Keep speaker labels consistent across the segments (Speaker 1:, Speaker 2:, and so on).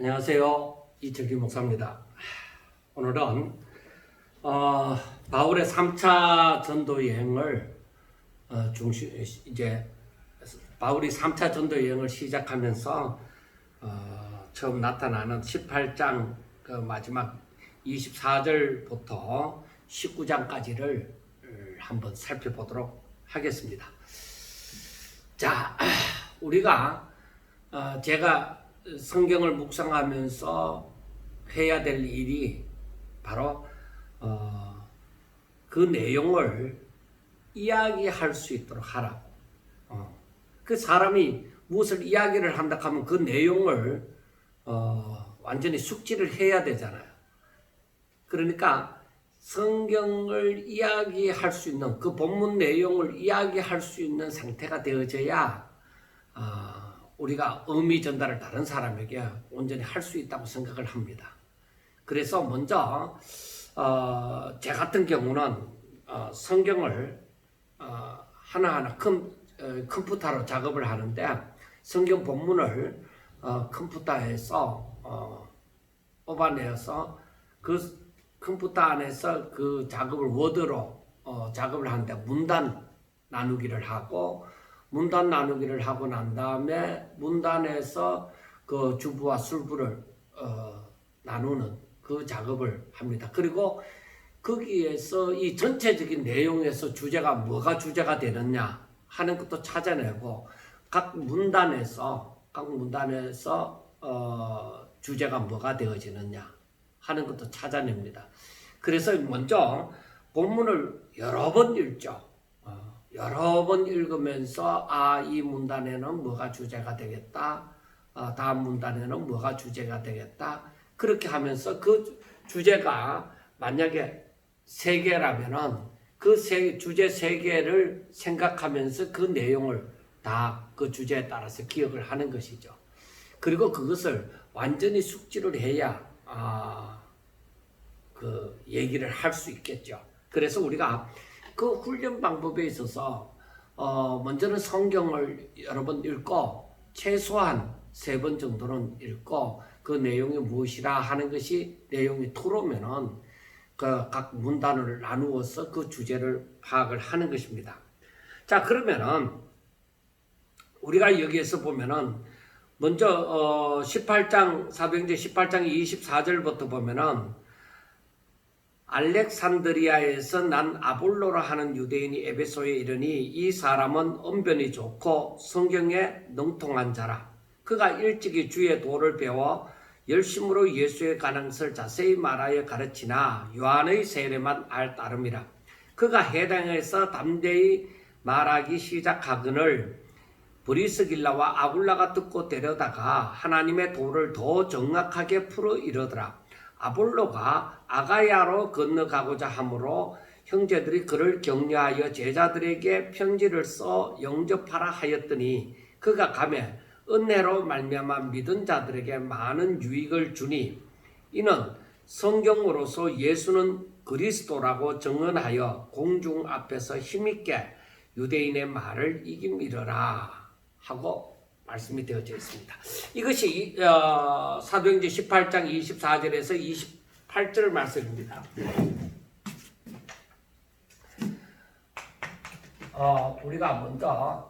Speaker 1: 안녕하세요. 이철규 목사입니다. 오늘은 바울의 3차 전도 여행을 이제 바울이 3차 전도 여행을 시작하면서 처음 나타나는 18장 그 마지막 24절부터 19장까지를 한번 살펴보도록 하겠습니다. 자, 우리가 제가 성경을 묵상하면서 해야 될 일이 바로 그 내용을 이야기할 수 있도록 하라고. 그 사람이 무엇을 이야기를 한다 하면 그 내용을 완전히 숙지를 해야 되잖아요. 그러니까 성경을 이야기할 수 있는 그 본문 내용을 이야기할 수 있는 상태가 되어져야 우리가 의미 전달을 다른 사람에게 온전히 할 수 있다고 생각을 합니다. 그래서 먼저 제 같은 경우는 성경을 하나하나 컴퓨터로 작업을 하는데 성경 본문을 컴퓨터에서 뽑아내서 그 컴퓨터 안에서 그 작업을 워드로 작업을 하는데 문단 나누기를 하고 문단 나누기를 하고 난 다음에 문단에서 그 주부와 술부를 나누는 그 작업을 합니다. 그리고 거기에서 이 전체적인 내용에서 주제가 뭐가 주제가 되느냐 하는 것도 찾아내고 각 문단에서 주제가 뭐가 되어지느냐 하는 것도 찾아냅니다. 그래서 먼저 본문을 여러 번 읽죠. 여러 번 읽으면서 이 문단에는 뭐가 주제가 되겠다. 다음 문단에는 뭐가 주제가 되겠다. 그렇게 하면서 그 주제가 만약에 3개라면은 그 주제 3개를 생각하면서 그 내용을 다 그 주제에 따라서 기억을 하는 것이죠. 그리고 그것을 완전히 숙지를 해야 그 얘기를 할 수 있겠죠. 그래서 우리가 그 훈련 방법에 있어서 먼저는 성경을 여러 번 읽고 최소한 3번 정도는 읽고 그 내용이 무엇이라 하는 것이 내용이 들어오면은 그 각 문단을 나누어서 그 주제를 파악을 하는 것입니다. 자, 그러면은 우리가 여기에서 보면은 먼저 18장 사도행전 18장 24절부터 보면은 알렉산드리아에서 난 아볼로라 하는 유대인이 에베소에 이르니 이 사람은 언변이 좋고 성경에 능통한 자라. 그가 일찍이 주의 도를 배워 열심으로 예수에 관한 것을 자세히 말하여 가르치나 요한의 세례만 알 따름이라. 그가 해당에서 담대히 말하기 시작하거늘 브리스길라와 아굴라가 듣고 데려다가 하나님의 도를 더 정확하게 풀어 이르더라. 아볼로가 아가야로 건너가고자 하므로 형제들이 그를 격려하여 제자들에게 편지를 써 영접하라 하였더니 그가 가매 은혜로 말미암아 믿은 자들에게 많은 유익을 주니 이는 성경으로서 예수는 그리스도라고 증언하여 공중 앞에서 힘있게 유대인의 말을 이김이러라 하고 말씀이 되어져 있습니다. 이것이 사도행전 18장 24절에서 28절 말씀입니다. 우리가 먼저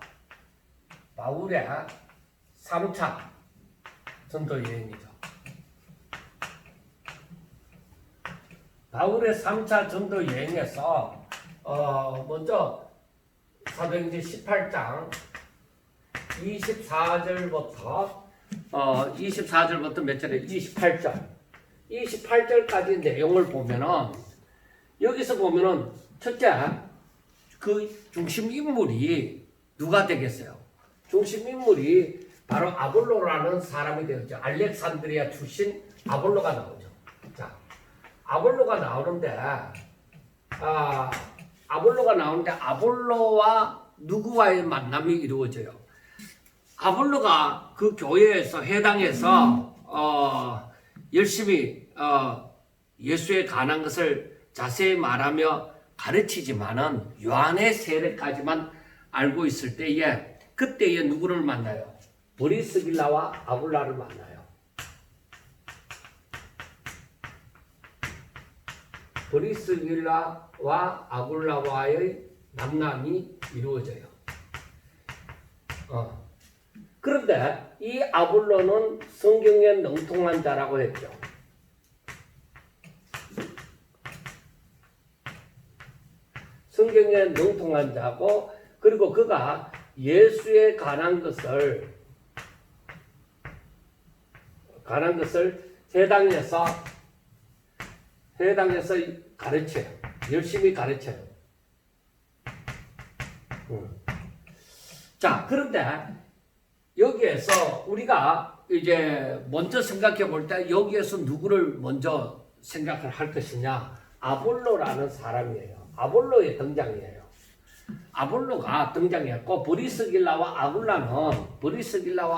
Speaker 1: 바울의 3차 전도 여행이죠. 바울의 3차 전도 여행에서 먼저 사도행전 18장 24절부터 몇 절에 28절까지 내용을 보면은 여기서 보면은 첫째 그 중심 인물이 누가 되겠어요? 중심 인물이 바로 아볼로라는 사람이 되었죠. 알렉산드리아 출신 아볼로가 나오죠. 자, 아볼로가 나오는데 아볼로와 누구와의 만남이 이루어져요? 아볼로가 그 교회에서 해당해서 열심히 예수에 관한 것을 자세히 말하며 가르치지만은 요한의 세례까지만 알고 있을 때에 그때에 누구를 만나요? 브리스길라와 아굴라를 만나요. 브리스길라와 아굴라와의 만남이 이루어져요. 그런데 이 아볼로는 성경에 능통한 자라고 했죠. 성경에 능통한 자고, 그리고 그가 예수에 관한 것을 회당에서 가르쳐요. 열심히 가르쳐요. 자, 그런데 여기에서 우리가 이제 먼저 생각해 볼 때 여기에서 누구를 먼저 생각을 할 것이냐? 아볼로라는 사람이에요. 아볼로의 등장이에요. 아볼로가 등장했고, 브리스길라와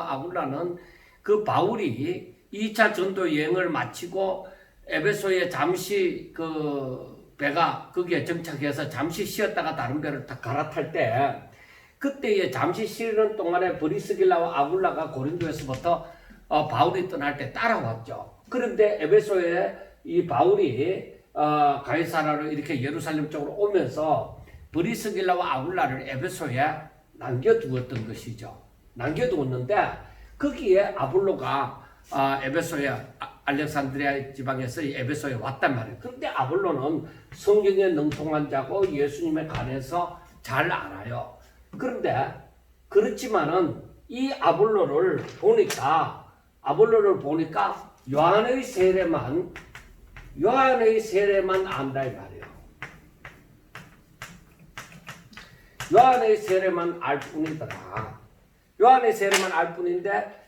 Speaker 1: 아굴라는 그 바울이 2차 전도 여행을 마치고 에베소에 잠시 그 배가 거기에 정착해서 잠시 쉬었다가 다른 배를 갈아탈 때, 그때에 잠시 쉬는 동안에 브리스길라와 아굴라가 고린도에서부터 바울이 떠날 때 따라왔죠. 그런데 에베소에 이 바울이 가이사라로 이렇게 예루살렘 쪽으로 오면서 브리스길라와 아굴라를 에베소에 남겨두었던 것이죠. 남겨두었는데 거기에 아볼로가 에베소에 알렉산드리아 지방에서 에베소에 왔단 말이에요. 그런데 아볼로는 성경에 능통한 자고 예수님에 관해서 잘 알아요. 그런데 그렇지만은 이 아볼로를 보니까 요한의 세례만 안다 이 말이에요. 요한의 세례만 알 뿐이더라. 요한의 세례만 알 뿐인데,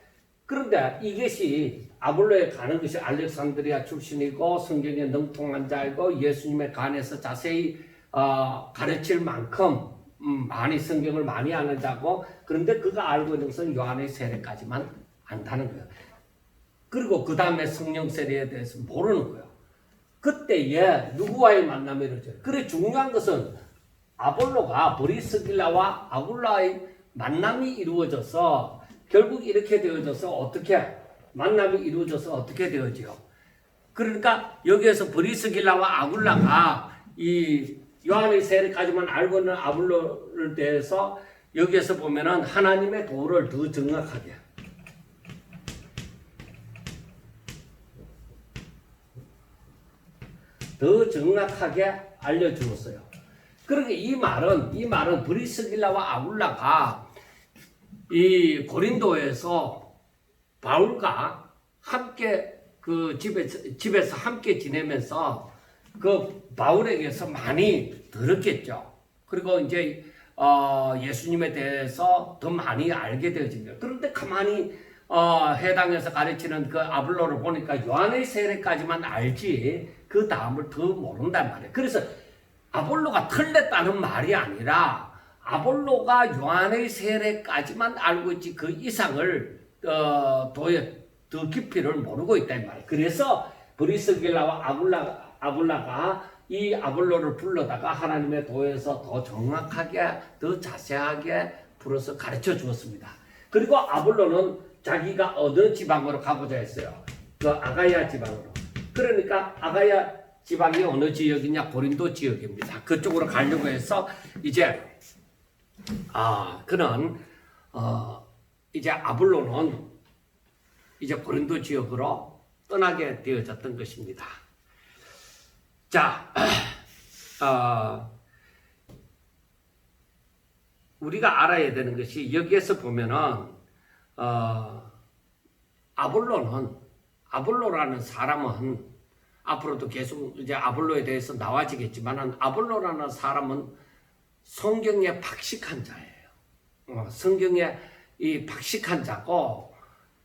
Speaker 1: 그런데 이것이 아볼로에 가는 것이 알렉산드리아 출신이고 성경에 능통한 자이고 예수님에 관해서 자세히 가르칠 만큼 많이 성경을 많이 아는 자고, 그런데 그가 알고 있는 것은 요한의 세례까지만 안다는 거예요. 그리고 그 다음에 성령 세례에 대해서 모르는 거예요. 그때에 누구와의 만남이 이루어져요. 그래 중요한 것은 아볼로가 브리스길라와 아굴라의 만남이 이루어져서 결국 이렇게 되어져서 만남이 이루어져서 어떻게 되어지요? 그러니까 여기에서 브리스길라와 아굴라가 이 요한의 세례까지만 알고 있는 아볼로를 대해서 여기에서 보면은 하나님의 도를 더 정확하게 알려주었어요. 그러니까 이 말은 브리스길라와 아굴라가 이 고린도에서 바울과 함께 그 집에서 함께 지내면서 그 바울에게서 많이 들었겠죠. 그리고 이제 예수님에 대해서 더 많이 알게 되어진 거예요. 그런데 가만히 해당에서 가르치는 그 아볼로를 보니까 요한의 세례까지만 알지 그 다음을 더 모른단 말이에요. 그래서 아볼로가 틀렸다는 말이 아니라 아볼로가 요한의 세례까지만 알고 있지 그 이상을 더 깊이를 모르고 있단 말이에요. 그래서 브리스길라와 아굴라가 이 아볼로를 불러다가 하나님의 도에서 더 정확하게 더 자세하게 풀어서 가르쳐 주었습니다. 그리고 아볼로는 자기가 어느 지방으로 가고자 했어요. 그 아가야 지방으로. 그러니까 아가야 지방이 어느 지역이냐? 고린도 지역입니다. 그쪽으로 가려고 해서 이제 그는 이제 아볼로는 이제 고린도 지역으로 떠나게 되어졌던 것입니다. 자, 우리가 알아야 되는 것이 여기에서 보면은 아볼로라는 사람은 앞으로도 계속 이제 아볼로에 대해서 나와지겠지만은 아볼로라는 사람은 성경에 박식한 자예요. 성경에 이 박식한 자고,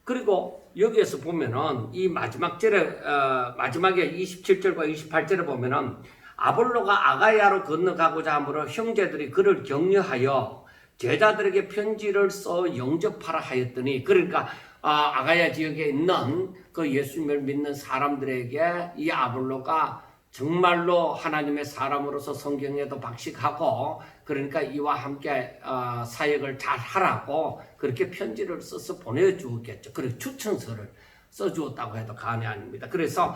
Speaker 1: 그리고 여기에서 보면은 이 마지막에 27절과 28절에 보면은 아볼로가 아가야로 건너가고자 함으로 형제들이 그를 격려하여 제자들에게 편지를 써 영접하라 하였더니, 그러니까 아가야 지역에 있는 그 예수님을 믿는 사람들에게 이 아볼로가 정말로 하나님의 사람으로서 성경에도 박식하고, 그러니까 이와 함께 사역을 잘 하라고 그렇게 편지를 써서 보내주었겠죠. 그리고 추천서를 써주었다고 해도 과언이 아닙니다. 그래서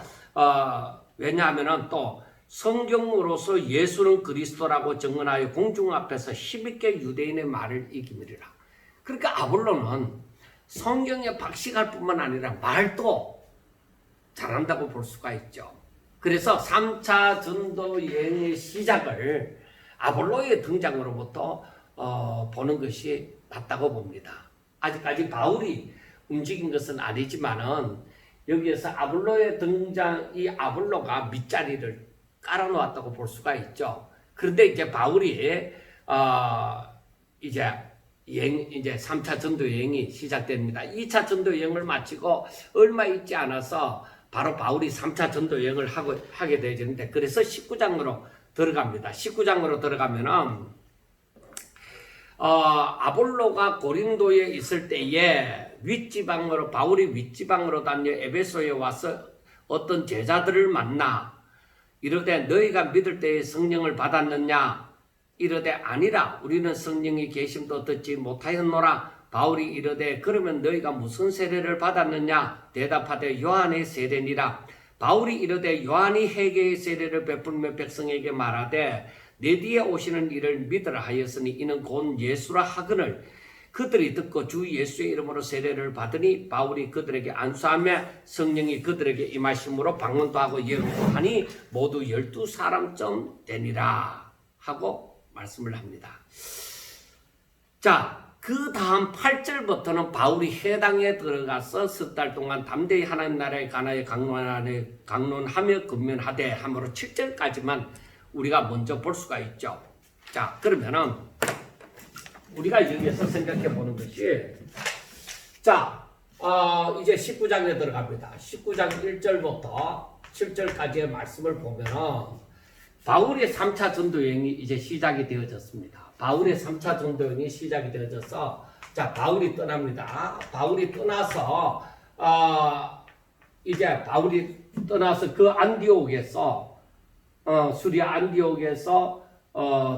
Speaker 1: 왜냐하면은 또 성경으로서 예수는 그리스도라고 증언하여 공중 앞에서 힘있게 유대인의 말을 이기리라. 그러니까 아볼로는 성경에 박식할 뿐만 아니라 말도 잘한다고 볼 수가 있죠. 그래서 3차 전도 여행의 시작을 아볼로의 등장으로부터 보는 것이 맞다고 봅니다. 아직까지 바울이 움직인 것은 아니지만은 여기에서 아볼로의 등장, 이 아볼로가 밑자리를 깔아놓았다고 볼 수가 있죠. 그런데 이제 바울이 이제 3차 전도 여행이 시작됩니다. 2차 전도 여행을 마치고 얼마 있지 않아서 바로 바울이 3차 전도 여행을 하게 되는데, 그래서 19장으로 들어갑니다. 19장으로 들어가면은 아볼로가 고린도에 있을 때에 바울이 윗지방으로 다녀 에베소에 와서 어떤 제자들을 만나 이르되 너희가 믿을 때에 성령을 받았느냐? 이르되 아니라 우리는 성령이 계심도 듣지 못하였노라. 바울이 이르되 그러면 너희가 무슨 세례를 받았느냐? 대답하되 요한의 세례니라. 바울이 이르되 요한이 회개의 세례를 베풀며 백성에게 말하되 내 뒤에 오시는 이를 믿으라 하였으니 이는 곧 예수라 하거늘 그들이 듣고 주 예수의 이름으로 세례를 받으니 바울이 그들에게 안수하며 성령이 그들에게 임하심으로 방언도 하고 예언도 하니 모두 12사람쯤 되니라 하고 말씀을 합니다. 자, 그 다음 8절부터는 바울이 해당에 들어가서 석 달 동안 담대히 하나님 나라에 관하여 강론하며 근면하되 하므로 7절까지만 우리가 먼저 볼 수가 있죠. 자, 그러면은 우리가 여기에서 생각해 보는 것이, 자, 이제 19장에 들어갑니다. 19장 1절부터 7절까지의 말씀을 보면은 바울의 3차 전도 여행이 이제 시작이 되어졌습니다. 바울의 3차 전도 여행이 시작이 되어져서, 자, 바울이 떠납니다. 바울이 떠나서 그 안디옥에서 수리아 안디옥에서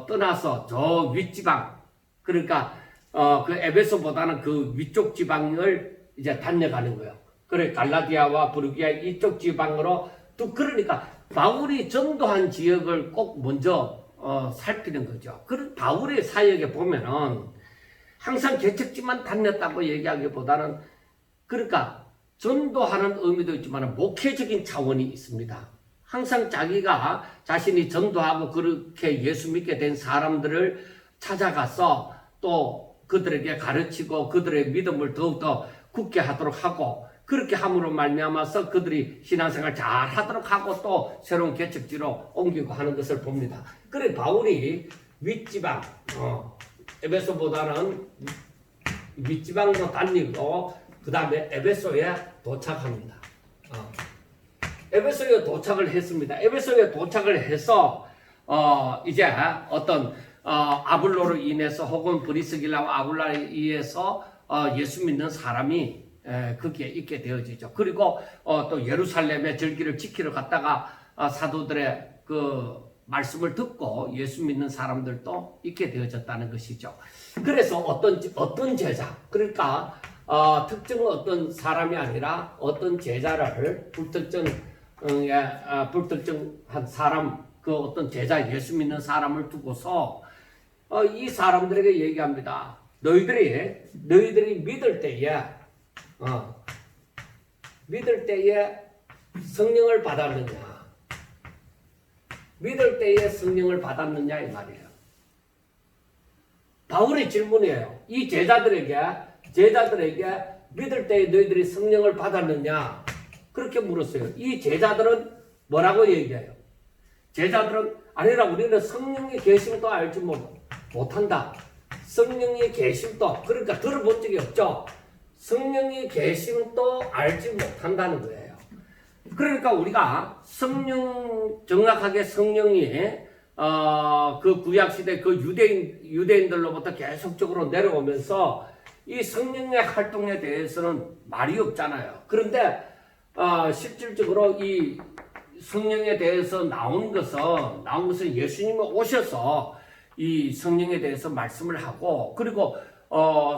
Speaker 1: 떠나서 저 윗지방, 그러니까 그 에베소보다는 그 위쪽 지방을 이제 다녀가는 거예요. 그래 갈라디아와 부르기아 이쪽 지방으로 또, 그러니까 바울이 전도한 지역을 꼭 먼저 살피는 거죠. 그 바울의 사역에 보면은 항상 개척지만 다녔다고 얘기하기보다는, 그러니까 전도하는 의미도 있지만 목회적인 차원이 있습니다. 항상 자신이 전도하고 그렇게 예수 믿게 된 사람들을 찾아가서 또 그들에게 가르치고 그들의 믿음을 더욱더 굳게 하도록 하고, 그렇게 함으로 말미암아서 그들이 신앙생활 잘 하도록 하고 또 새로운 개척지로 옮기고 하는 것을 봅니다. 그래 바울이 윗지방, 에베소보다는 윗지방으로 다니고 그 다음에 에베소에 도착합니다. 에베소에 도착을 했습니다. 에베소에 도착을 해서 이제 어떤 아볼로로 인해서 혹은 브리스길라와 아굴라에 의해서 예수 믿는 사람이 거기에 있게 되어지죠. 그리고 또 예루살렘의 절기를 지키러 갔다가 사도들의 그 말씀을 듣고 예수 믿는 사람들도 있게 되어졌다는 것이죠. 그래서 어떤 제자, 그러니까 특정 어떤 사람이 아니라 어떤 제자를 불특정한 사람, 그 어떤 제자 예수 믿는 사람을 두고서 이 사람들에게 얘기합니다. 너희들이 믿을 때에 성령을 받았느냐? 믿을 때에 성령을 받았느냐 이 말이에요. 바울의 질문이에요. 이 제자들에게 믿을 때에 너희들이 성령을 받았느냐? 그렇게 물었어요. 이 제자들은 뭐라고 얘기해요? 제자들은 아니라 우리는 성령의 계심도 알지 못한다. 성령의 계심도, 그러니까 들어본 적이 없죠. 성령의 계심도 알지 못한다는 거예요. 그러니까 우리가 정확하게 성령이 그 구약시대 그 유대인들로부터 계속적으로 내려오면서 이 성령의 활동에 대해서는 말이 없잖아요. 그런데 실질적으로 이 성령에 대해서 나온 것은 예수님이 오셔서 이 성령에 대해서 말씀을 하고, 그리고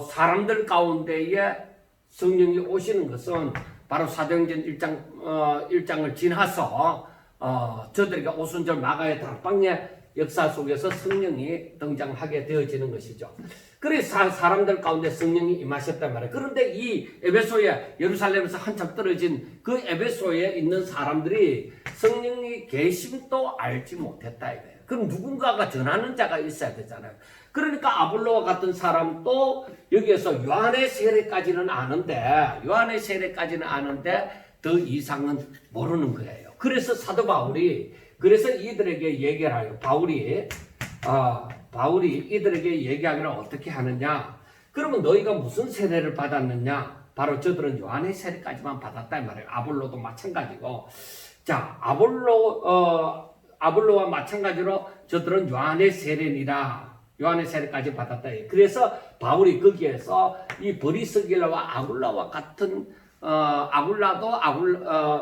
Speaker 1: 사람들 가운데에 성령이 오시는 것은 바로 사도행전 1장을 지나서 저들에게 오순절 마가의 다락방의 역사 속에서 성령이 등장하게 되어지는 것이죠. 그래서 사람들 가운데 성령이 임하셨단 말이에요. 그런데 이 에베소에, 예루살렘에서 한참 떨어진 그 에베소에 있는 사람들이 성령이 계심도 알지 못했다 이거예요. 그럼 누군가가 전하는 자가 있어야 되잖아요. 그러니까 아볼로와 같은 사람도 여기에서 요한의 세례까지는 아는데 더 이상은 모르는 거예요. 그래서 사도 바울이 그래서 이들에게 얘기를 하요. 바울이 이들에게 얘기하기를 어떻게 하느냐? 그러면 너희가 무슨 세례를 받았느냐? 바로 저들은 요한의 세례까지만 받았다 이 말이에요. 아볼로도 마찬가지고. 자, 아볼로와 마찬가지로 저들은 요한의 세례니라. 요한의 세례까지 받았다. 그래서 바울이 거기에서 이 브리스길라와 아굴라와 같은 아굴라도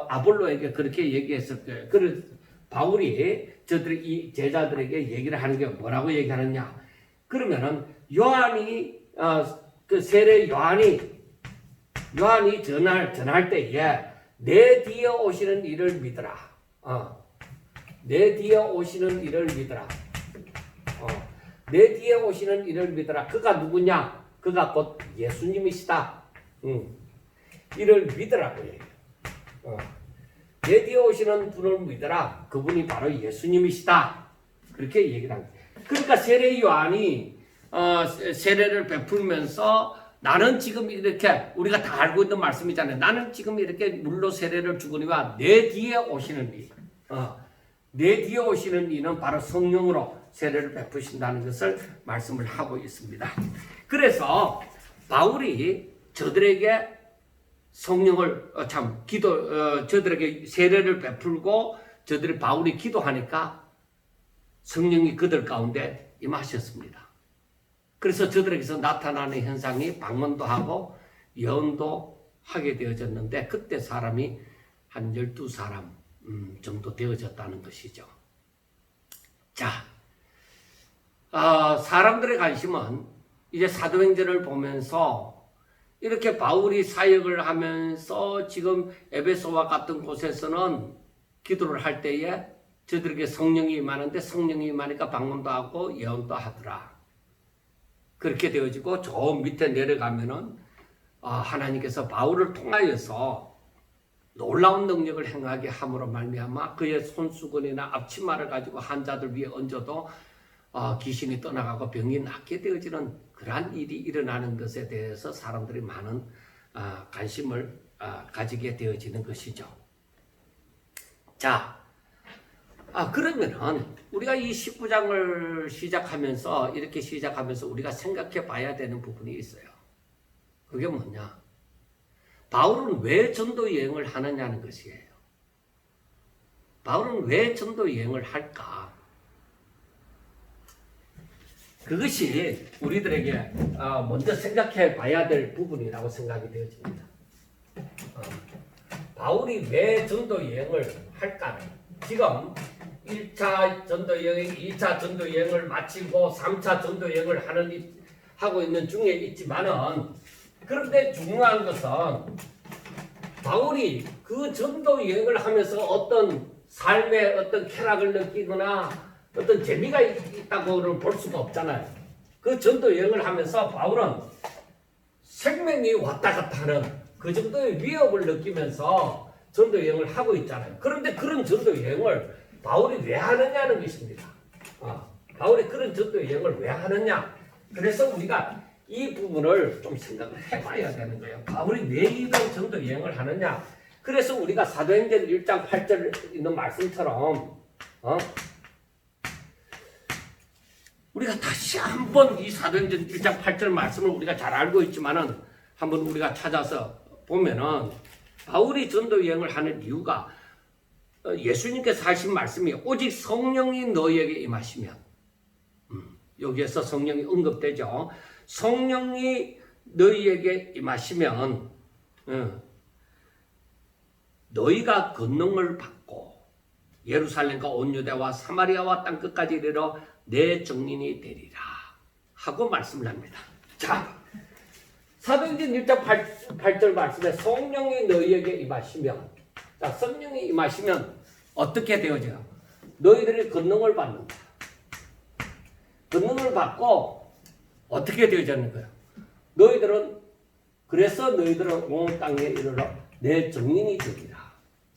Speaker 1: 아볼로에게 그렇게 얘기했을 거예요. 그래서 바울이 저들 이 제자들에게 얘기를 하는 게 뭐라고 얘기하느냐? 그러면은 요한이 그 세례 요한이 전할 때에 내 뒤에 오시는 이를 믿으라. 내 뒤에 오시는 이를 믿으라. 내 뒤에 오시는 이를 믿으라. 그가 누구냐? 그가 곧 예수님이시다. 이를 믿으라고 얘기해요. 내 뒤에 오시는 분을 믿으라. 그분이 바로 예수님이시다. 그렇게 얘기를 합니다. 그러니까 세례 요한이 세례를 베풀면서 나는 지금 이렇게 우리가 다 알고 있는 말씀이잖아요. 나는 지금 이렇게 물로 세례를 주거니와 내 뒤에 오시는 이. 내 뒤에 오시는 이는 바로 성령으로 세례를 베푸신다는 것을 말씀을 하고 있습니다. 그래서 바울이 저들에게 성령을 저들에게 세례를 베풀고 저들이 바울이 기도하니까 성령이 그들 가운데 임하셨습니다. 그래서 저들에게서 나타나는 현상이 방언도 하고 예언도 하게 되어졌는데 그때 사람이 한 12사람 정도 되어졌다는 것이죠. 자, 사람들의 관심은 이제 사도행전을 보면서 이렇게 바울이 사역을 하면서 지금 에베소와 같은 곳에서는 기도를 할 때에 저들에게 성령이 임하는데 성령이 임하니까 방언도 하고 예언도 하더라. 그렇게 되어지고 저 밑에 내려가면은 하나님께서 바울을 통하여서 놀라운 능력을 행하게 함으로 말미암아 그의 손수건이나 앞치마를 가지고 환자들 위에 얹어도 귀신이 떠나가고 병이 낫게 되어지는 그러한 일이 일어나는 것에 대해서 사람들이 많은 관심을 가지게 되어지는 것이죠. 자, 그러면은 우리가 이 19장을 이렇게 시작하면서 우리가 생각해 봐야 되는 부분이 있어요. 그게 뭐냐? 바울은 왜 전도 여행을 하느냐는 것이에요. 바울은 왜 전도 여행을 할까? 그것이 우리들에게 먼저 생각해 봐야 될 부분이라고 생각이 되어집니다. 바울이 왜 전도 여행을 할까는 지금 1차 전도 여행, 2차 전도 여행을 마치고 3차 전도 여행을 하고 있는 중에 있지만은 그런데 중요한 것은 바울이 그 전도 여행을 하면서 어떤 삶의 어떤 쾌락을 느끼거나 어떤 재미가 있다고는 볼 수가 없잖아요. 그 전도 여행을 하면서 바울은 생명이 왔다 갔다 하는 그 정도의 위협을 느끼면서 전도 여행을 하고 있잖아요. 그런데 그런 전도 여행을 바울이 왜 하느냐는 것입니다. 바울이 그런 전도 여행을 왜 하느냐? 그래서 우리가 이 부분을 좀 생각을 해봐야 되는 거예요. 바울이 왜 이런 전도 여행을 하느냐? 그래서 우리가 사도행전 1장 8절에 있는 말씀처럼 우리가 다시 한번 이 사도행전 1장 8절 말씀을 우리가 잘 알고 있지만은 한번 우리가 찾아서 보면은 바울이 전도 여행을 하는 이유가 예수님께서 하신 말씀이 오직 성령이 너희에게 임하시면 여기에서 성령이 언급되죠. 성령이 너희에게 임하시면 너희가 권능을 받고 예루살렘과 온 유대와 사마리아와 땅끝까지 이르러 내 증인이 되리라 하고 말씀을 합니다. 자, 사도행전 1장 8절 말씀에 성령이 너희에게 임하시면, 자, 성령이 임하시면 어떻게 되어져요? 너희들이 권능을 받는다. 권능을 받고 어떻게 되어지는 거예요? 그래서 너희들은 온 땅에 이르러 내 증인이 되리라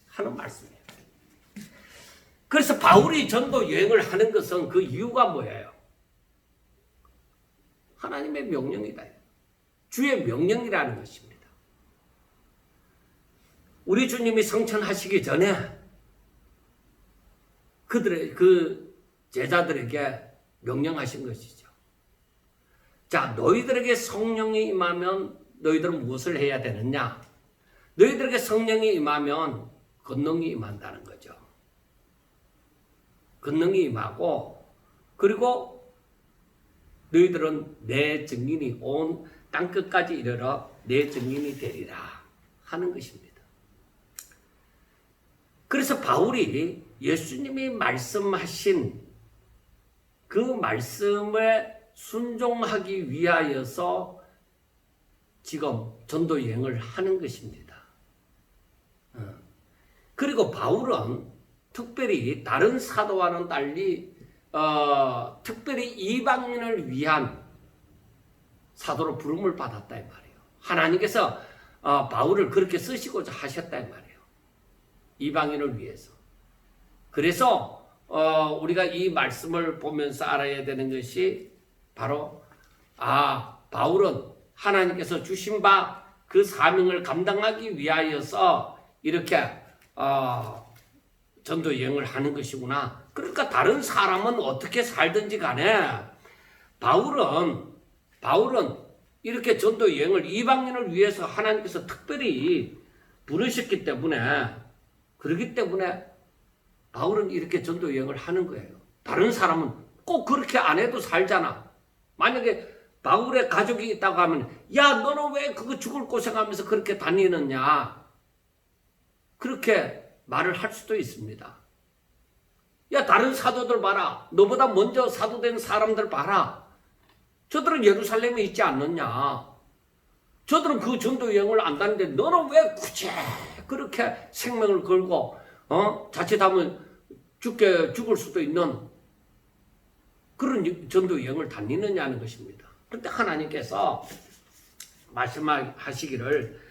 Speaker 1: 하는 말씀이에요. 그래서 바울이 전도 여행을 하는 것은 그 이유가 뭐예요? 하나님의 명령이다. 주의 명령이라는 것입니다. 우리 주님이 성천하시기 전에 그 제자들에게 명령하신 것이죠. 자, 너희들에게 성령이 임하면 너희들은 무엇을 해야 되느냐? 너희들에게 성령이 임하면 권능이 임한다는 거죠. 권능이 임하고 그리고 너희들은 내 증인이 온 땅끝까지 이르러 내 증인이 되리라 하는 것입니다. 그래서 바울이 예수님이 말씀하신 그 말씀에 순종하기 위하여서 지금 전도 여행을 하는 것입니다. 그리고 바울은 특별히 다른 사도와는 달리 특별히 이방인을 위한 사도로 부름을 받았다 이 말이에요. 하나님께서 바울을 그렇게 쓰시고자 하셨다 이 말이에요. 이방인을 위해서. 그래서 우리가 이 말씀을 보면서 알아야 되는 것이 바로 바울은 하나님께서 주신 바 그 사명을 감당하기 위하여서 이렇게 전도 여행을 하는 것이구나. 그러니까 다른 사람은 어떻게 살든지 간에 바울은 이렇게 전도 여행을 이방인을 위해서 하나님께서 특별히 부르셨기 때문에 그렇기 때문에 바울은 이렇게 전도 여행을 하는 거예요. 다른 사람은 꼭 그렇게 안 해도 살잖아. 만약에 바울의 가족이 있다고 하면 야 너는 왜 그거 죽을 고생하면서 그렇게 다니느냐 그렇게 말을 할 수도 있습니다. 야 다른 사도들 봐라. 너보다 먼저 사도된 사람들 봐라. 저들은 예루살렘에 있지 않느냐. 저들은 그 전도 여행을 안 다니는데 너는 왜 굳이 그렇게 생명을 걸고 자칫하면 죽을 수도 있는 그런 전도 여행을 다니느냐는 것입니다. 그런데 하나님께서 말씀하시기를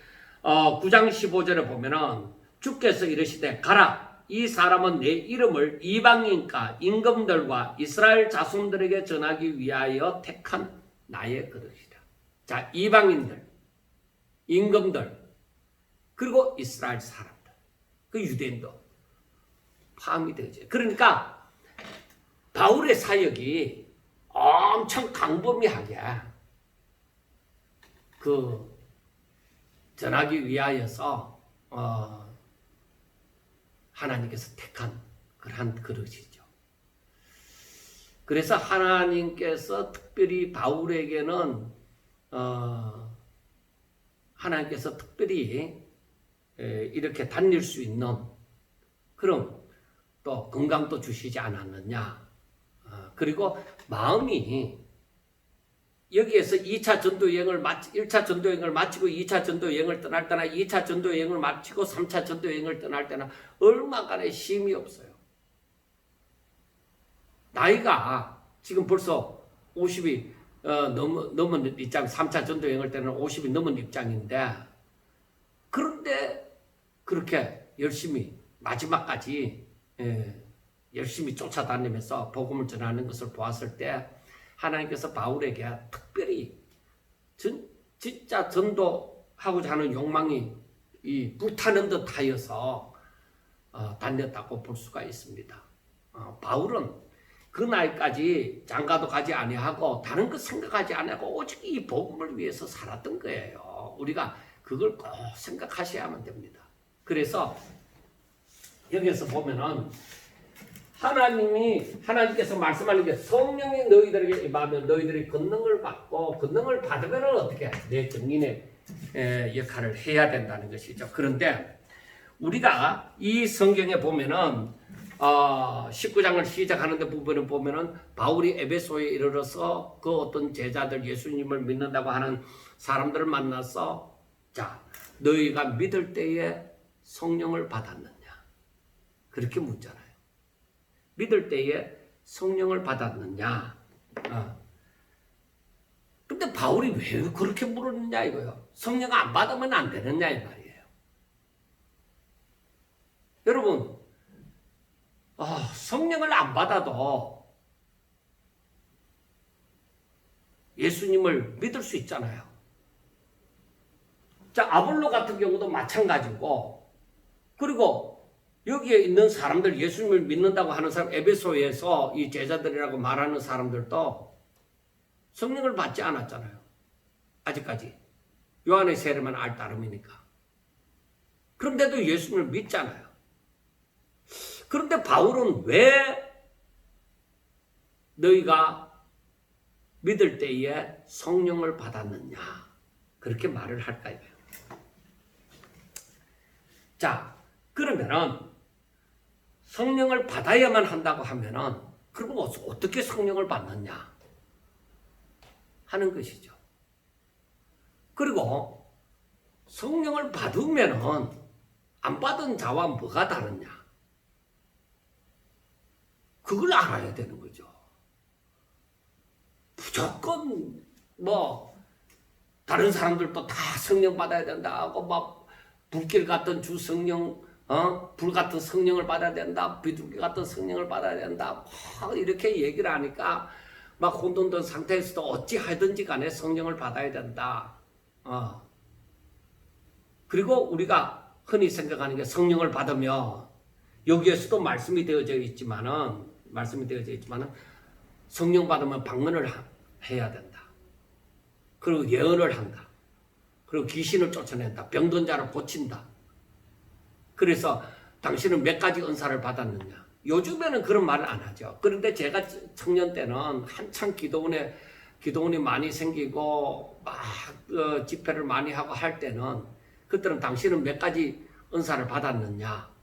Speaker 1: 9장 15절에 보면은 주께서 이르시되 가라 이 사람은 내 이름을 이방인과 임금들과 이스라엘 자손들에게 전하기 위하여 택한 나의 그릇이라. 자, 이방인들, 임금들, 그리고 이스라엘 사람들, 그 유대인도 포함이 되죠. 그러니까 바울의 사역이 엄청 광범위하게 전하기 위하여서 하나님께서 택한 그러한 그릇이죠. 그래서 하나님께서 특별히 바울에게는 하나님께서 특별히 이렇게 다닐 수 있는 그런 또 건강도 주시지 않았느냐. 그리고 마음이 여기에서 1차 전도 여행을 마치고 2차 전도 여행을 떠날 때나 2차 전도 여행을 마치고 3차 전도 여행을 떠날 때나 얼마간의 쉼이 없어요. 나이가 지금 벌써 50이 넘은 입장, 3차 전도 여행을 때는 50이 넘은 입장인데 그런데 그렇게 열심히 마지막까지 열심히 쫓아다니면서 복음을 전하는 것을 보았을 때 하나님께서 바울에게 특별히 진짜 전도하고자 하는 욕망이 불타는 듯 하여서 다녔다고 볼 수가 있습니다. 바울은 그 나이까지 장가도 가지 아니하고 다른 것 생각하지 아니하고 오직 이 복음을 위해서 살았던 거예요. 우리가 그걸 꼭 생각하셔야만 됩니다. 그래서 여기에서 보면은 하나님께서 말씀하는 게 성령이 너희들에게 임하면 너희들이 권능을 받고 권능을 받으면 어떻게 내 증인의 역할을 해야 된다는 것이죠. 그런데 우리가 이 성경에 보면은 19장을 시작하는데 부분을 보면은 바울이 에베소에 이르러서 그 어떤 제자들 예수님을 믿는다고 하는 사람들을 만나서 자 너희가 믿을 때에 성령을 받았느냐. 그렇게 묻잖아요. 믿을 때에 성령을 받았느냐? 근데 바울이 왜 그렇게 물었느냐 이거요. 성령 안 받으면 안 되느냐 이 말이에요. 여러분, 성령을 안 받아도 예수님을 믿을 수 있잖아요. 자, 아볼로 같은 경우도 마찬가지고, 그리고 여기에 있는 사람들, 예수님을 믿는다고 하는 사람, 에베소에서 이 제자들이라고 말하는 사람들도 성령을 받지 않았잖아요. 아직까지. 요한의 세례만 알 따름이니까. 그런데도 예수님을 믿잖아요. 그런데 바울은 왜 너희가 믿을 때에 성령을 받았느냐? 그렇게 말을 할까요? 자, 그러면은 성령을 받아야만 한다고 하면은 그러면 어떻게 성령을 받느냐 하는 것이죠. 그리고 성령을 받으면은 안 받은 자와 뭐가 다르냐? 그걸 알아야 되는 거죠. 무조건 다른 사람들도 다 성령 받아야 된다 하고 불길 같은 주 성령, 불 같은 성령을 받아야 된다, 비둘기 같은 성령을 받아야 된다, 이렇게 얘기를 하니까 혼돈된 상태에서도 어찌 하든지 간에 성령을 받아야 된다. 그리고 우리가 흔히 생각하는 게 성령을 받으면 여기에서도 말씀이 되어져 있지만은 성령 받으면 방언을 해야 된다. 그리고 예언을 한다. 그리고 귀신을 쫓아낸다. 병든 자를 고친다. 그래서 당신은 몇 가지 은사를 받았느냐. 요즘에는 그런 말을 안 하죠. 그런데 제가 청년 때는 한창 기도원이 많이 생기고 집회를 많이 하고 할 때는 그때는 당신은 몇 가지 은사를 받았느냐.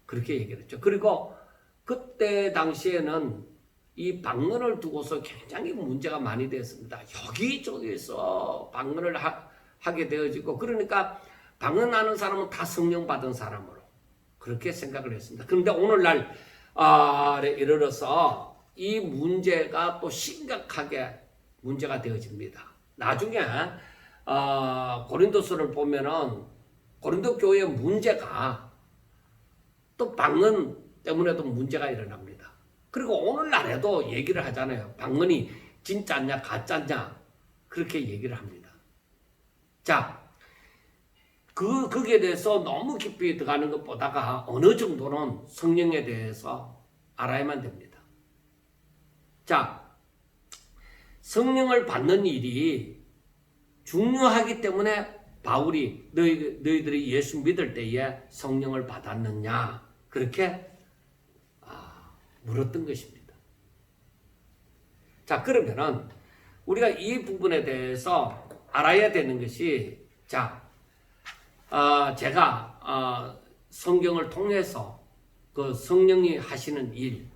Speaker 1: 그렇게 얘기를 했죠. 그리고 그때 당시에는 이 방언을 두고서 굉장히 문제가 많이 됐습니다. 여기저기서 방언을 하게 되어지고, 그러니까 방언하는 사람은 다 성령 받은 사람으로 그렇게 생각을 했습니다. 그런데 오늘날에 이르러서 이 문제가 또 심각하게 문제가 되어집니다. 나중에 고린도서를 보면은 고린도 교회의 문제가 또 방언 때문에도 문제가 일어납니다. 그리고 오늘날에도 얘기를 하잖아요. 방언이 진짜냐 가짜냐 그렇게 얘기를 합니다. 자, 거기에 대해서 너무 깊이 들어가는 것보다가 어느 정도는 성령에 대해서 알아야만 됩니다. 자, 성령을 받는 일이 중요하기 때문에 바울이 너희들이 예수 믿을 때에 성령을 받았느냐 그렇게 물었던 것입니다. 자, 그러면은 우리가 이 부분에 대해서 알아야 되는 것이, 제가 성경을 통해서 그 성령이 하시는 일,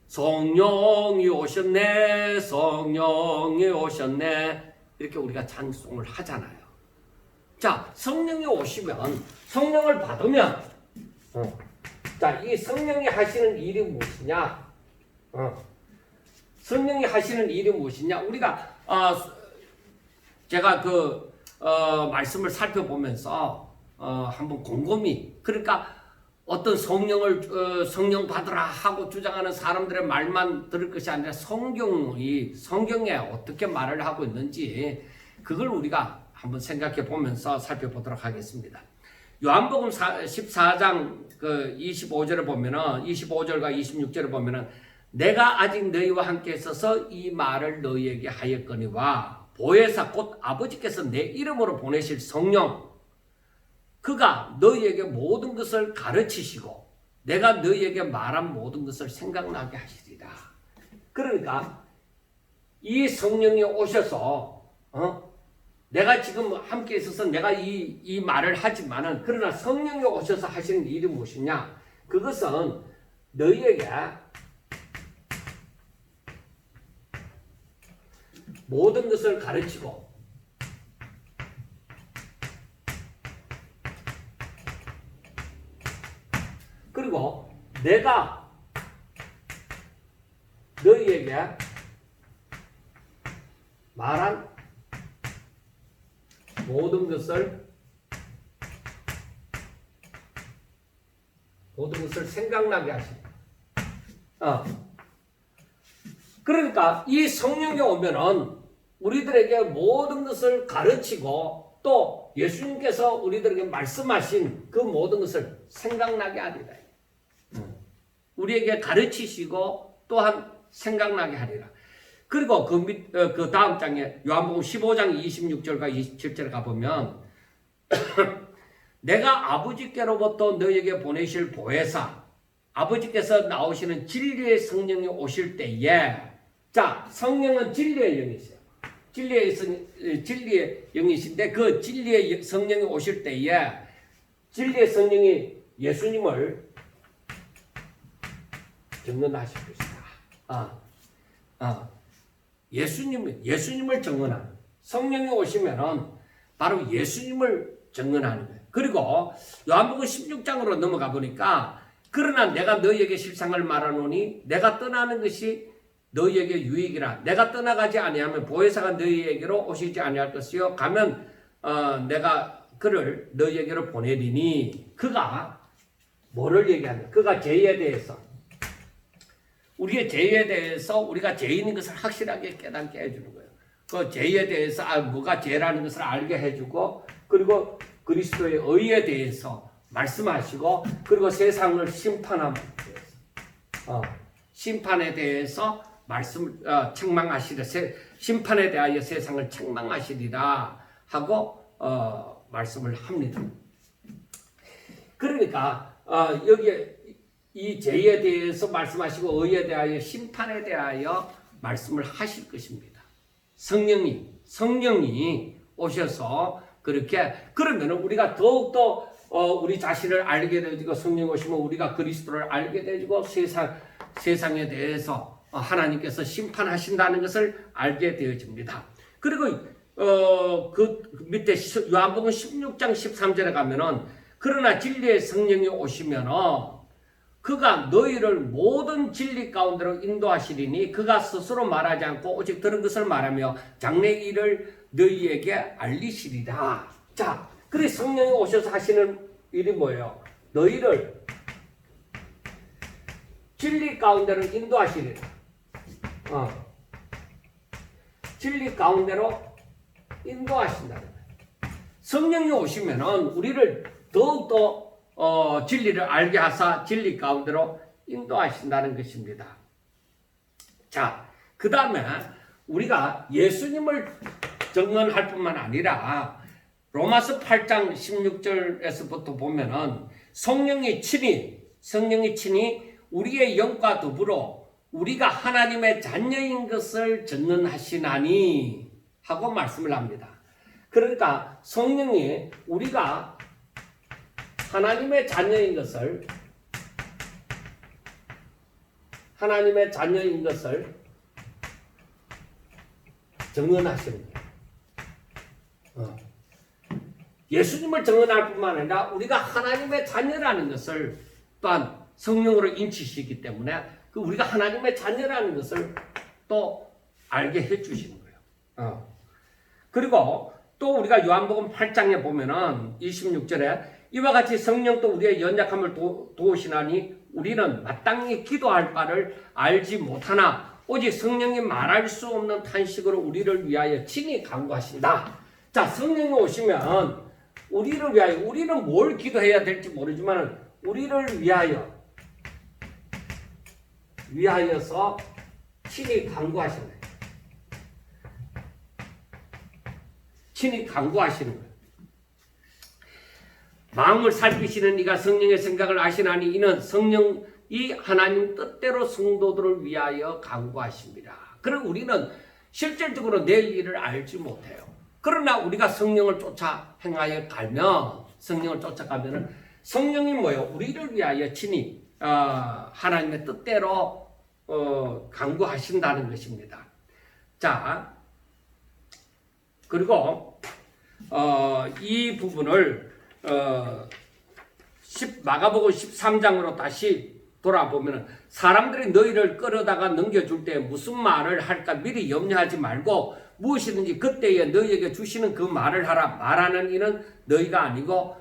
Speaker 1: 성령이 오셨네, 성령이 오셨네, 이렇게 우리가 찬송을 하잖아요. 자, 성령이 오시면, 성령을 받으면, 이 성령이 하시는 일이 무엇이냐? 성령이 하시는 일이 무엇이냐? 우리가 제가 말씀을 살펴보면서 한번 곰곰이, 그러니까 어떤 성령 받으라 하고 주장하는 사람들의 말만 들을 것이 아니라 성경에 어떻게 말을 하고 있는지 그걸 우리가 한번 생각해 보면서 살펴보도록 하겠습니다. 요한복음 14장 25절에 보면은 25절과 26절에 보면은 내가 아직 너희와 함께 있어서 이 말을 너희에게 하였거니와 보혜사 곧 아버지께서 내 이름으로 보내실 성령 그가 너희에게 모든 것을 가르치시고 내가 너희에게 말한 모든 것을 생각나게 하시리라. 그러니까 이 성령이 오셔서 내가 지금 함께 있어서 내가 이 말을 하지만은 그러나 성령이 오셔서 하시는 일이 무엇이냐? 그것은 너희에게 모든 것을 가르치고 그리고 내가 너희에게 말한 모든 것을 생각나게 하십니다. 그러니까 이 성령이 오면은 우리들에게 모든 것을 가르치고 또 예수님께서 우리들에게 말씀하신 그 모든 것을 생각나게 하리라. 우리에게 가르치시고 또한 생각나게 하리라. 그리고 그 다음 장에 요한복음 15장 26절과 27절에 가보면 내가 아버지께로부터 너희에게 보내실 보혜사 아버지께서 나오시는 진리의 성령이 오실 때에 자 성령은 진리의 영이세요. 진리의 영이신데 그 진리의 성령이 오실 때에 진리의 성령이 예수님을 증언하실 것이다. 예수님을 증언하는 성령이 오시면은 바로 예수님을 증언하는 거예요. 그리고 요한복음 16장으로 넘어가 보니까 그러나 내가 너희에게 실상을 말하노니 내가 떠나는 것이 너희에게 유익이라. 내가 떠나가지 아니하면 보혜사가 너희에게로 오시지 아니할 것이요 가면 내가 그를 너희에게로 보내리니. 그가 뭐를 얘기하냐? 그가 죄에 대해서 우리의 죄에 대해서 우리가 죄인인 것을 확실하게 깨닫게 해주는 거예요. 그 죄에 대해서 뭐가 죄라는 것을 알게 해주고 그리고 그리스도의 의에 대해서 말씀하시고 그리고 세상을 심판함에 대해서 심판에 대해서 책망하시리라. 심판에 대하여 세상을 책망하시리라 하고 말씀을 합니다. 그러니까 여기에 이 죄에 대해서 말씀하시고 의에 대하여 심판에 대하여 말씀을 하실 것입니다. 성령이 오셔서 그렇게 그러면 우리가 더욱더 우리 자신을 알게 되고 성령 오시면 우리가 그리스도를 알게 되고 세상에 대해서 하나님께서 심판하신다는 것을 알게 되어집니다. 그리고 그 밑에 요한복음 16장 13절에 가면은 그러나 진리의 성령이 오시면은 그가 너희를 모든 진리 가운데로 인도하시리니 그가 스스로 말하지 않고 오직 들은 것을 말하며 장래 일을 너희에게 알리시리라. 자, 그래 성령이 오셔서 하시는 일이 뭐예요? 너희를 진리 가운데로 인도하시리라. 진리 가운데로 인도하신다. 성령이 오시면은 우리를 더욱더 진리를 알게 하사 진리 가운데로 인도하신다는 것입니다. 자, 그 다음에 우리가 예수님을 증언할 뿐만 아니라 로마서 8장 16절에서부터 보면은 성령이 친히 우리의 영과 더불어 우리가 하나님의 자녀인 것을 증언하시나니 하고 말씀을 합니다. 그러니까 성령이 우리가 하나님의 자녀인 것을 증언하시는 거예요. 예수님을 증언할 뿐만 아니라 우리가 하나님의 자녀라는 것을 또한 성령으로 인치시기 때문에 우리가 하나님의 자녀라는 것을 또 알게 해주시는 거예요. 그리고 또 우리가 요한복음 8장에 보면은 26절에 이와 같이 성령도 우리의 연약함을 도우시나니 우리는 마땅히 기도할 바를 알지 못하나 오직 성령이 말할 수 없는 탄식으로 우리를 위하여 친히 간구하신다. 자, 성령이 오시면 우리를 위하여 우리는 뭘 기도해야 될지 모르지만 우리를 위하여서 친히 간구하시는 거예요. 친히 간구하시는 거예요. 마음을 살피시는 이가 성령의 생각을 아시나니 이는 성령이 하나님 뜻대로 성도들을 위하여 간구하십니다. 그럼 우리는 실질적으로 내일 일을 알지 못해요. 그러나 우리가 성령을 쫓아 행하여 가면 성령을 쫓아가면은 성령이 뭐예요? 우리를 위하여 친히 하나님의 뜻대로 간구하신다는 것입니다. 자, 그리고 이 부분을 마가복음 13장으로 다시 돌아보면 사람들이 너희를 끌어다가 넘겨줄 때 무슨 말을 할까 미리 염려하지 말고 무엇이든지 그때에 너희에게 주시는 그 말을 하라. 말하는 이는 너희가 아니고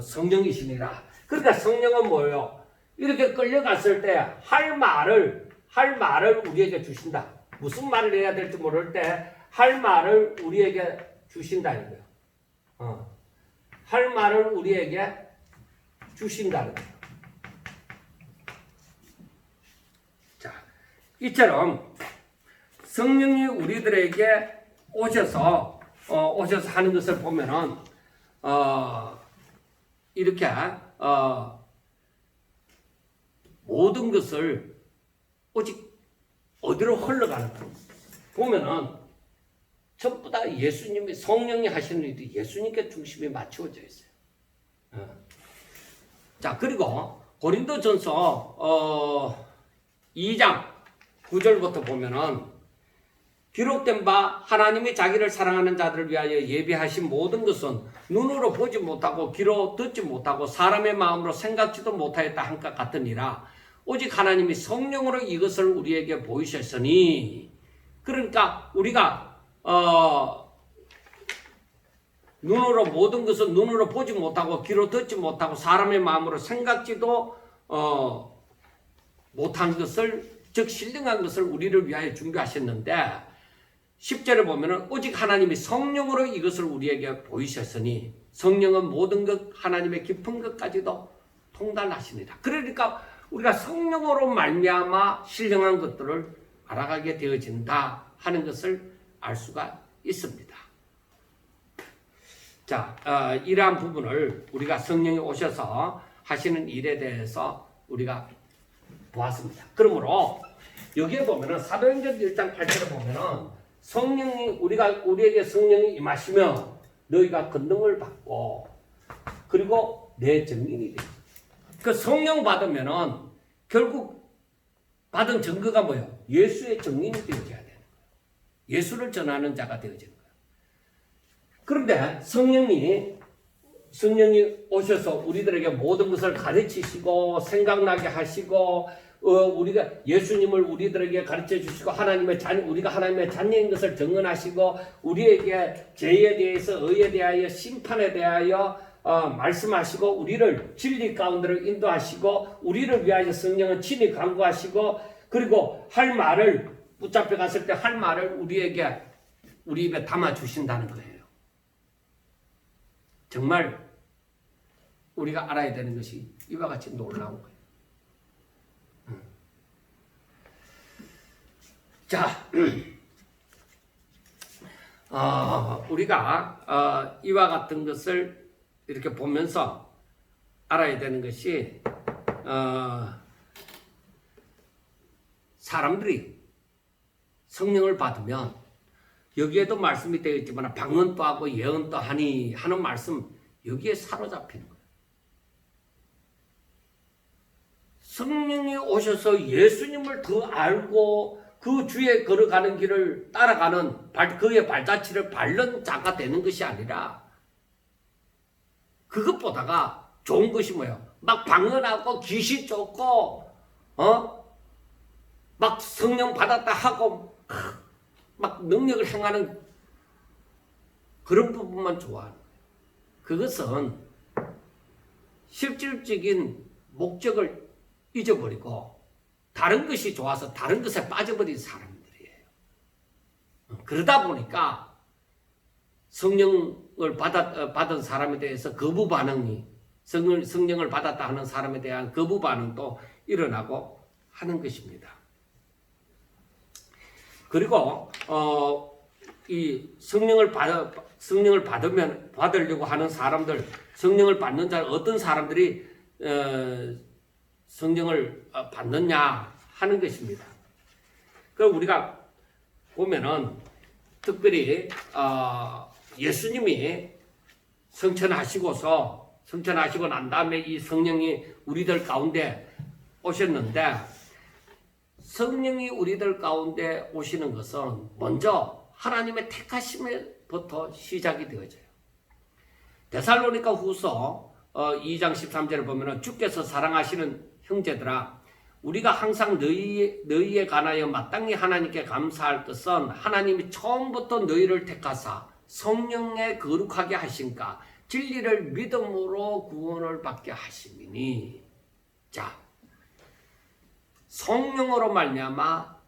Speaker 1: 성령이시니라. 그러니까 성령은 뭐예요? 이렇게 끌려갔을 때 할 말을 우리에게 주신다. 무슨 말을 해야 될지 모를 때 할 말을 우리에게 주신다는 거예요. 할 말을 우리에게 주신다는 거예요. 자, 이처럼 성령이 우리들에게 오셔서 하는 것을 보면은 이렇게 모든 것을 오직 어디로 흘러가는 거 보면은 전부 다 예수님이 성령이 하시는 일이 예수님께 중심이 맞추어져 있어요. 자, 그리고 고린도전서 2장 9절부터 보면은 기록된 바 하나님이 자기를 사랑하는 자들을 위하여 예비하신 모든 것은 눈으로 보지 못하고 귀로 듣지 못하고 사람의 마음으로 생각지도 못하였다 한 것 같으니라. 오직 하나님이 성령으로 이것을 우리에게 보이셨으니, 그러니까 우리가 눈으로 모든 것은 눈으로 보지 못하고 귀로 듣지 못하고 사람의 마음으로 생각지도 못한 것을, 즉 신령한 것을 우리를 위하여 준비하셨는데 10절에 보면은 오직 하나님이 성령으로 이것을 우리에게 보이셨으니 성령은 모든 것 하나님의 깊은 것까지도 통달하십니다. 그러니까 우리가 성령으로 말미암아 신령한 것들을 알아가게 되어진다 하는 것을 알 수가 있습니다. 자, 이러한 부분을 우리가 성령이 오셔서 하시는 일에 대해서 우리가 보았습니다. 그러므로 여기에 보면은 사도행전 1장 8절에 보면은 우리에게 성령이 임하시면 너희가 권능을 받고 그리고 내 증인이 돼. 그 성령 받으면은 결국 받은 증거가 뭐예요? 예수의 증인이 되어져야 되는 거예요. 예수를 전하는 자가 되어지는 거예요. 그런데 성령이 오셔서 우리들에게 모든 것을 가르치시고 생각나게 하시고 우리가 예수님을 우리들에게 가르쳐 주시고 우리가 하나님의 자녀인 것을 증언하시고 우리에게 죄에 대해서 의에 대하여 심판에 대하여 말씀하시고 우리를 진리 가운데로 인도하시고 우리를 위하여 성령은 친히 간구하시고 그리고 할 말을 붙잡혀 갔을 때 할 말을 우리 입에 담아 주신다는 거예요. 정말 우리가 알아야 되는 것이 이와 같이 놀라운 거예요. 자, 우리가 이와 같은 것을 이렇게 보면서 알아야 되는 것이 사람들이 성령을 받으면 여기에도 말씀이 되어 있지만 방언도 하고 예언도 하니 하는 말씀 여기에 사로잡히는 거예요. 성령이 오셔서 예수님을 더 알고 그 주에 걸어가는 길을 따라가는 그의 발자취를 밟는 자가 되는 것이 아니라 그것보다가 좋은 것이 뭐예요? 막 방언하고 귀신 쫓고 막 성령 받았다 하고 막 능력을 행하는 그런 부분만 좋아하는 거예요. 그것은 실질적인 목적을 잊어버리고 다른 것이 좋아서 다른 것에 빠져버린 사람들이에요. 그러다 보니까 성령을 받은 사람에 대해서 거부 반응이 성령을 받았다 하는 사람에 대한 거부 반응도 일어나고 하는 것입니다. 그리고 이 성령을 받으려고 하는 사람들, 성령을 받는 자 어떤 사람들이 성령을 받느냐 하는 것입니다. 그 우리가 보면은 특별히 예수님이 성천하시고 난 다음에 이 성령이 우리들 가운데 오셨는데 성령이 우리들 가운데 오시는 것은 먼저 하나님의 택하심부터 시작이 되어져요. 데살로니가 후서 2장 13절에 보면은 주께서 사랑하시는 형제들아 우리가 항상 너희에 관하여 마땅히 하나님께 감사할 것은 하나님이 처음부터 너희를 택하사 성령에 거룩하게 하신가 진리를 믿음으로 구원을 받게 하심이니. 자, 성령으로 말미암아